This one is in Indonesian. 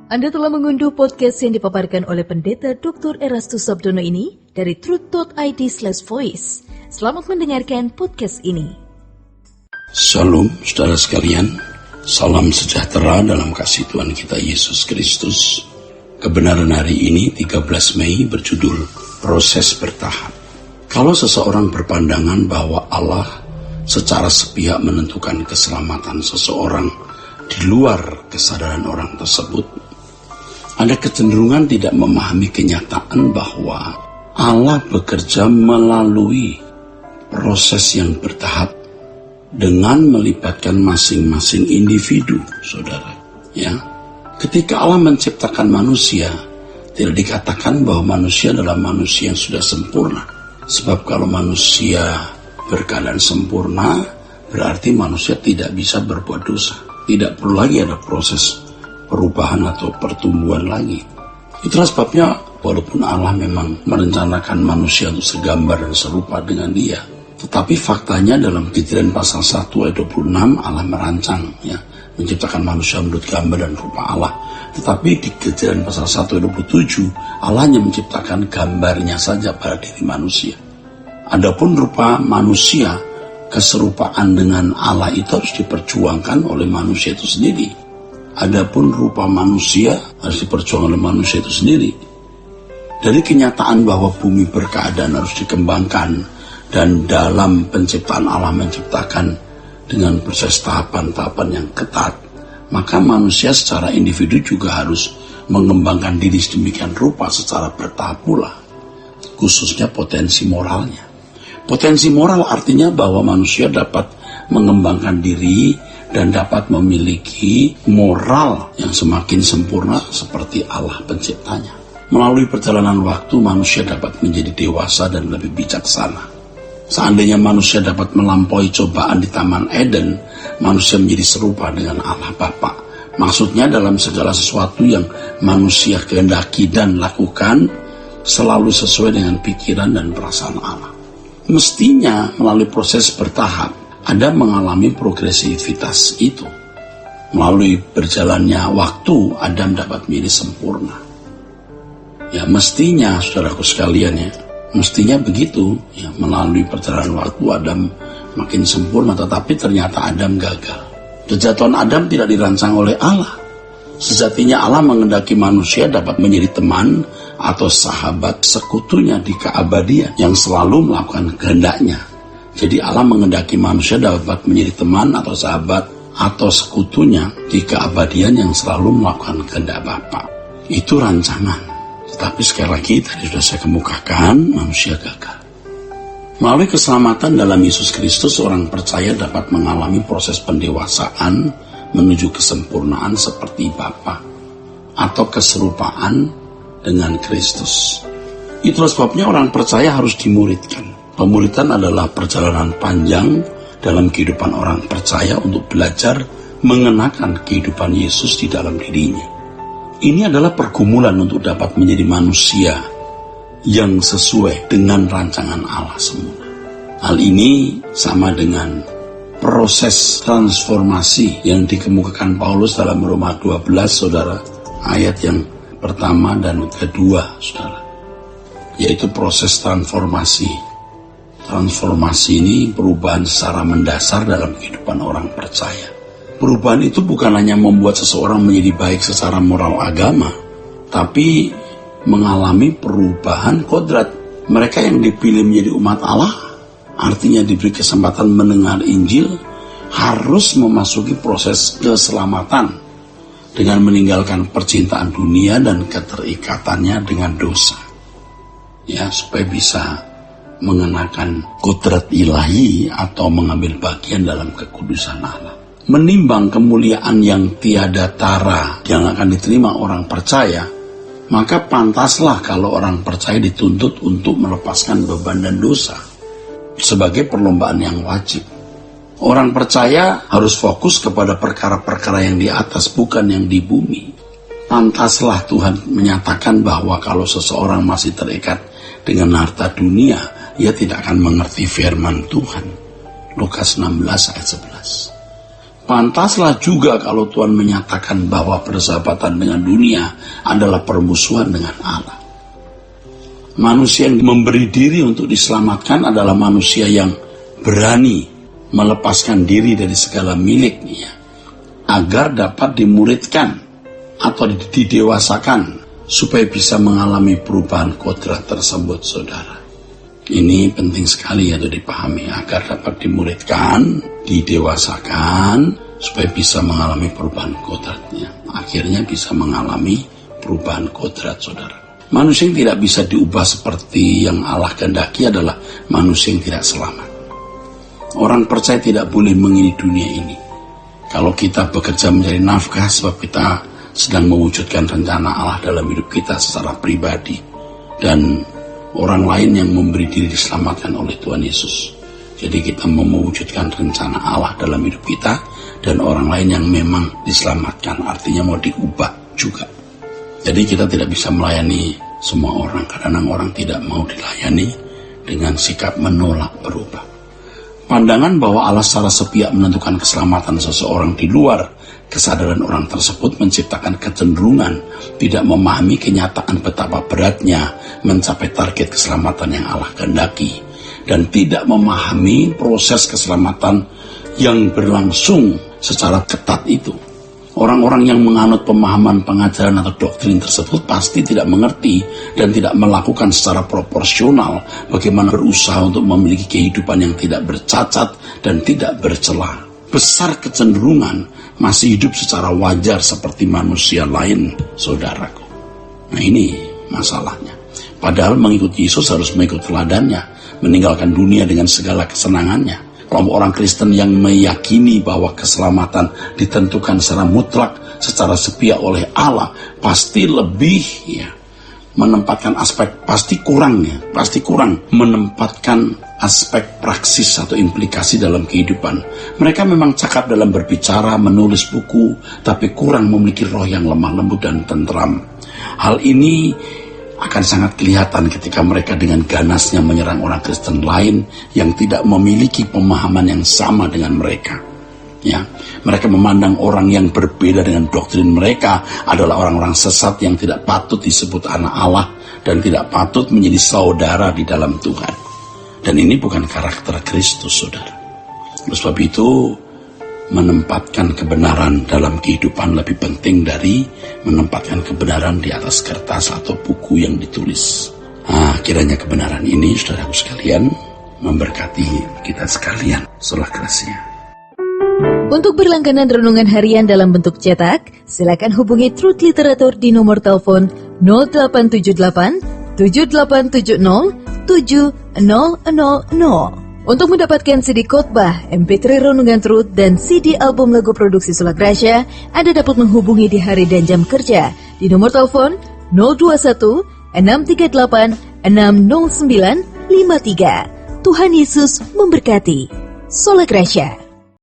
Anda telah mengunduh podcast yang dipaparkan oleh Pendeta Dr. Erastus Sabdono ini dari truth.id/voice. Selamat mendengarkan podcast ini. Shalom, saudara sekalian. Salam sejahtera dalam kasih Tuhan kita Yesus Kristus. Kebenaran hari ini 13 Mei berjudul Proses Bertahap. Kalau seseorang berpandangan bahwa Allah secara sepihak menentukan keselamatan seseorang di luar kesadaran orang tersebut, ada kecenderungan tidak memahami kenyataan bahwa Allah bekerja melalui proses yang bertahap dengan melibatkan masing-masing individu, saudara. Ya, ketika Allah menciptakan manusia, tidak dikatakan bahwa manusia adalah manusia yang sudah sempurna. Sebab kalau manusia berkeadaan sempurna, berarti manusia tidak bisa berbuat dosa. Tidak perlu lagi ada proses perubahan atau pertumbuhan lagi. Itulah sebabnya walaupun Allah memang merencanakan manusia untuk segambar dan serupa dengan Dia, tetapi faktanya dalam Kejadian pasal 1 ayat 26 Allah merancang, menciptakan manusia menurut gambar dan rupa Allah. Tetapi di Kejadian pasal 1 ayat 27 Allah hanya menciptakan gambarnya saja pada diri manusia. Adapun rupa manusia, keserupaan dengan Allah itu harus diperjuangkan oleh manusia itu sendiri. Adapun rupa manusia harus diperjuangkan oleh manusia itu sendiri. Dari kenyataan bahwa bumi berkeadaan harus dikembangkan dan dalam penciptaan Allah menciptakan dengan proses tahapan-tahapan yang ketat, maka manusia secara individu juga harus mengembangkan diri sedemikian rupa secara bertahap pula, khususnya potensi moralnya. Potensi moral artinya bahwa manusia dapat mengembangkan diri dan dapat memiliki moral yang semakin sempurna seperti Allah penciptanya. Melalui perjalanan waktu, manusia dapat menjadi dewasa dan lebih bijaksana. Seandainya manusia dapat melampaui cobaan di Taman Eden, manusia menjadi serupa dengan Allah Bapa. Maksudnya dalam segala sesuatu yang manusia kehendaki dan lakukan, selalu sesuai dengan pikiran dan perasaan Allah. Mestinya melalui proses bertahap, Adam mengalami progresivitas itu. Melalui berjalannya waktu, Adam dapat menjadi sempurna. Ya, mestinya, saudaraku sekalian, mestinya begitu. Ya, melalui perjalanan waktu, Adam makin sempurna, tetapi ternyata Adam gagal. Kejatuhan Adam tidak dirancang oleh Allah. Sejatinya Allah mengendaki manusia dapat menjadi teman atau sahabat sekutunya di keabadian yang selalu melakukan kehendaknya. Jadi Allah mengendaki manusia dapat menjadi teman atau sahabat atau sekutunya di keabadian yang selalu melakukan kehendak Bapa. Itu rancangan. Tetapi sekali lagi tadi sudah saya kemukakan, manusia gagal. Melalui keselamatan dalam Yesus Kristus, orang percaya dapat mengalami proses pendewasaan menuju kesempurnaan seperti Bapa atau keserupaan dengan Kristus. Itulah sebabnya orang percaya harus dimuridkan. Pemuridan adalah perjalanan panjang dalam kehidupan orang percaya untuk belajar mengenakan kehidupan Yesus di dalam dirinya. Ini adalah pergumulan untuk dapat menjadi manusia yang sesuai dengan rancangan Allah semula. Hal ini sama dengan proses transformasi yang dikemukakan Paulus dalam Roma 12, saudara, ayat yang pertama dan kedua, saudara, yaitu proses transformasi. Transformasi ini perubahan secara mendasar dalam kehidupan orang percaya. Perubahan itu bukan hanya membuat seseorang menjadi baik secara moral agama, tapi mengalami perubahan kodrat. Mereka yang dipilih menjadi umat Allah, artinya diberi kesempatan mendengar Injil, harus memasuki proses keselamatan dengan meninggalkan percintaan dunia dan keterikatannya dengan dosa. Ya, supaya bisa mengenakan kodrat ilahi atau mengambil bagian dalam kekudusan Allah. Menimbang kemuliaan yang tiada tara yang akan diterima orang percaya, maka pantaslah kalau orang percaya dituntut untuk melepaskan beban dan dosa sebagai perlombaan yang wajib. Orang percaya harus fokus kepada perkara-perkara yang di atas, bukan yang di bumi. Pantaslah Tuhan menyatakan bahwa kalau seseorang masih terikat dengan harta dunia, ia tidak akan mengerti firman Tuhan. Lukas 16 ayat 11. Pantaslah juga kalau Tuhan menyatakan bahwa persahabatan dengan dunia adalah permusuhan dengan Allah. Manusia yang memberi diri untuk diselamatkan adalah manusia yang berani melepaskan diri dari segala miliknya agar dapat dimuridkan atau didewasakan supaya bisa mengalami perubahan kodrat tersebut, saudara. Ini penting sekali untuk dipahami agar dapat dimuridkan, didewasakan supaya bisa mengalami perubahan kodratnya. Akhirnya bisa mengalami perubahan kodrat, saudara. Manusia yang tidak bisa diubah seperti yang Allah kehendaki adalah manusia yang tidak selamat. Orang percaya tidak boleh mengini dunia ini. Kalau kita bekerja mencari nafkah sebab kita sedang mewujudkan rencana Allah dalam hidup kita secara pribadi, dan orang lain yang memberi diri diselamatkan oleh Tuhan Yesus. Jadi kita mau mewujudkan rencana Allah dalam hidup kita, dan orang lain yang memang diselamatkan, artinya mau diubah juga. Jadi kita tidak bisa melayani semua orang. Kadang orang tidak mau dilayani dengan sikap menolak berubah. Pandangan bahwa Allah secara sepihak menentukan keselamatan seseorang di luar kesadaran orang tersebut menciptakan kecenderungan tidak memahami kenyataan betapa beratnya mencapai target keselamatan yang Allah kehendaki, dan tidak memahami proses keselamatan yang berlangsung secara ketat itu. Orang-orang yang menganut pemahaman pengajaran atau doktrin tersebut pasti tidak mengerti dan tidak melakukan secara proporsional bagaimana berusaha untuk memiliki kehidupan yang tidak bercacat dan tidak bercela. Besar kecenderungan masih hidup secara wajar seperti manusia lain, saudaraku. Nah, ini masalahnya. Padahal mengikuti Yesus harus mengikuti teladannya, meninggalkan dunia dengan segala kesenangannya. Kelompok orang Kristen yang meyakini bahwa keselamatan ditentukan secara mutlak, secara sepihak oleh Allah, pasti lebih menempatkan pasti kurang menempatkan aspek praksis atau implikasi dalam kehidupan. Mereka memang cakap dalam berbicara, menulis buku, tapi kurang memiliki roh yang lemah lembut dan tentram. Hal ini akan sangat kelihatan ketika mereka dengan ganasnya menyerang orang Kristen lain yang tidak memiliki pemahaman yang sama dengan mereka. Mereka memandang orang yang berbeda dengan doktrin mereka adalah orang-orang sesat yang tidak patut disebut anak Allah dan tidak patut menjadi saudara di dalam Tuhan. Dan ini bukan karakter Kristus, saudara. Oleh sebab itu, menempatkan kebenaran dalam kehidupan lebih penting dari menempatkan kebenaran di atas kertas atau buku yang ditulis. Kiranya kebenaran ini, saudaraku sekalian, memberkati kita sekalian. Salah kerasnya. Untuk berlangganan renungan harian dalam bentuk cetak, silakan hubungi Truth Literatur di nomor telepon 0878 7870 7000. Untuk mendapatkan CD khotbah, MP3 Renungan Truth, dan CD album lagu produksi Sola Gracia, Anda dapat menghubungi di hari dan jam kerja di nomor telepon 021 638 60953. Tuhan Yesus memberkati. Sola Gracia.